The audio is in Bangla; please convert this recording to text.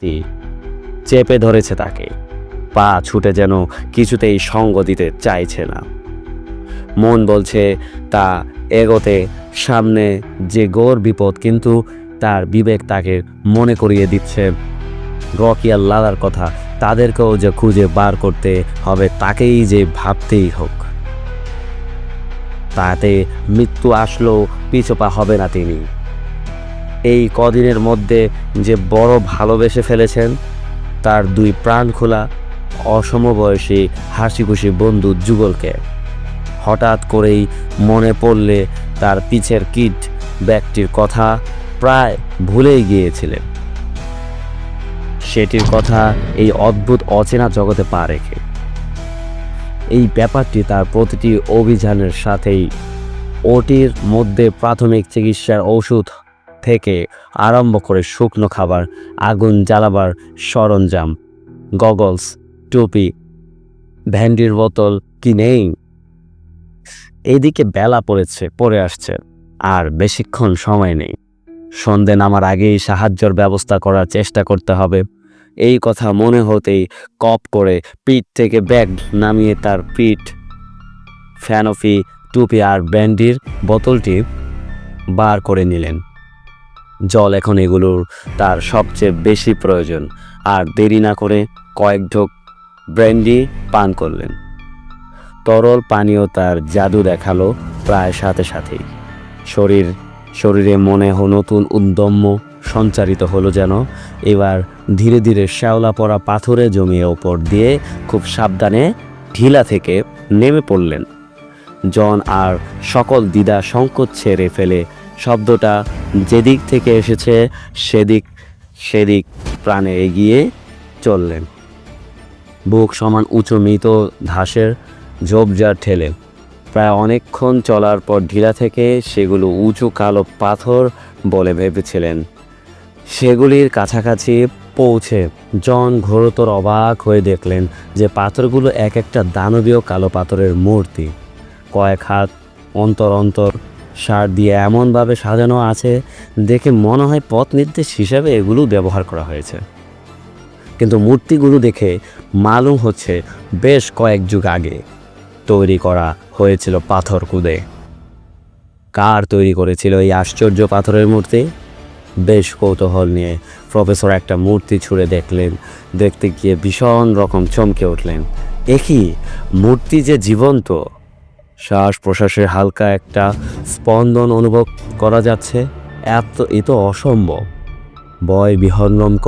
শক্তি চেপে ধরেছে তাকে। পা ছুটে যেন কিছুতেই সঙ্গ দিতে চাইছে না। মন বলছে তা এগোতে, সামনে যে ঘোর বিপদ, কিন্তু তার বিবেক তাকে মনে করিয়ে দিচ্ছে রকি আর লালার কথা। তাদেরকেও যে খুঁজে বার করতে হবে, তাকেই যে ভাবতেই হোক। তাতে মৃত্যু আসলেও পিছপা হবে না তিনি। এই কদিনের মধ্যে যে বড় ভালোবেসে ফেলেছেন তার দুই প্রাণ খোলা অসমবয়সী হাসিখুশি বন্ধু যুগলকে। হঠাৎ করেই মনে পড়লে তার পিছের কিড ব্যাগটির কথা প্রায় ভুলেই গিয়েছিলেন। সেটির কথা এই অদ্ভুত অচেনা জগতে পা রেখে। এই ব্যাপারটি তার প্রতিটি অভিযানের সাথেই ওটির মধ্যে প্রাথমিক চিকিৎসার ওষুধ থেকে আরম্ভ করে শুকনো খাবার, আগুন জ্বালাবার সরঞ্জাম, গগলস, টুপি, ভ্যান্ডির বোতল কি নেই। এইদিকে বেলা পড়ে আসছে, আর বেশিক্ষণ সময় নেই। সন্ধে নামার আগেই সাহায্যের ব্যবস্থা করার চেষ্টা করতে হবে। এই কথা মনে হতেই কপ করে পিঠ থেকে ব্যাগ নামিয়ে তার ফ্যানফি, টুপি আর ব্যান্ডির বোতলটি বার করে নিলেন। জল এখন এগুলোর তার সবচেয়ে বেশি প্রয়োজন। আর দেরি না করে কয়েক ঢোক ব্র্যান্ডি পান করলেন। তরল পানীয় তার জাদু দেখালো প্রায় সাথে সাথেই। শরীরে মনে নতুন উদ্যম্য সঞ্চারিত হলো যেন। এবার ধীরে ধীরে শ্যাওলা পড়া পাথরে জমিয়ে ওপর দিয়ে খুব সাবধানে ঢিলা থেকে নেমে পড়লেন। জন আর সকল দ্বিধা সংকোচ ছেড়ে ফেলে শব্দটা যেদিক থেকে এসেছে সেদিক প্রাণে এগিয়ে চললেন। বুক সমান উঁচু মৃত ঘাসের ঝোপঝাড় ঠেলে প্রায় অনেকক্ষণ চলার পর ঢিলা থেকে সেগুলো উঁচু কালো পাথর বলে ভেবেছিলেন। সেগুলির কাছাকাছি পৌঁছে জন ঘোরতর অবাক হয়ে দেখলেন যে পাথরগুলো এক একটা দানবীয় কালো পাথরের মূর্তি। কয়েক হাত অন্তর অন্তর সার দিয়ে এমনভাবে সাজানো আছে, দেখে মনে হয় পথ নির্দেশ হিসাবে এগুলো ব্যবহার করা হয়েছে। কিন্তু মূর্তিগুলো দেখে মালুম হচ্ছে বেশ কয়েক যুগ আগে তৈরি করা হয়েছিল পাথর কুঁদে। কার তৈরি করেছিল এই আশ্চর্য পাথরের মূর্তি? বেশ কৌতূহল নিয়ে প্রফেসর একটা মূর্তি ছুঁড়ে দেখলেন। দেখতে গিয়ে ভীষণ রকম চমকে উঠলেন। একই মূর্তি যে জীবন্ত! শ্বাস প্রশ্বাসের হালকা একটা স্পন্দন অনুভব করা যাচ্ছে। এ তো অসম্ভব। ভয় বিহঙ্গম করে